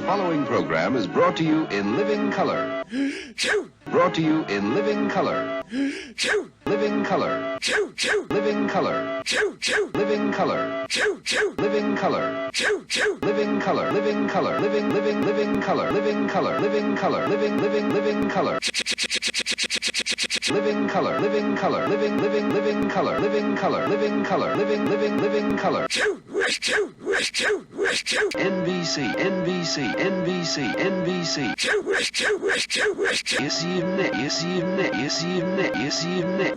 following program is brought to you in living color. Brought to you in living color. Living color. Living color. Living color. Living color. Living color. Living color. Living color. Living color. Living color. Living color. Living color. Living color. Living color. Living color. Living color. Living color. NBC. NBC. NBC. NBC. Yes, you've net. Yes, you've net. Yes, you've net. Yes, you've net.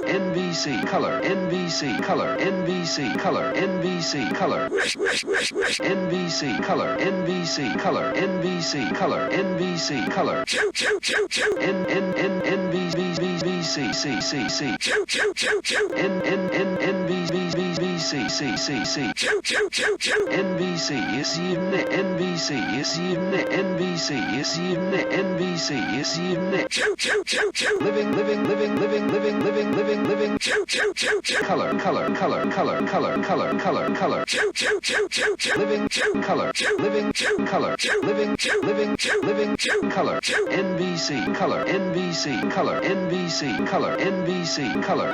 NBC color. NBC color. NBC color. NBC color. NBC color. NBC color. NBC color. NBC color. NBC, yes you've net. NBC, yes you've net. NBC, yes you've net. NBC, yes you've net. Living color. Living color. Living color. Living color. NBC color. NBC color. NBC color. NBC color.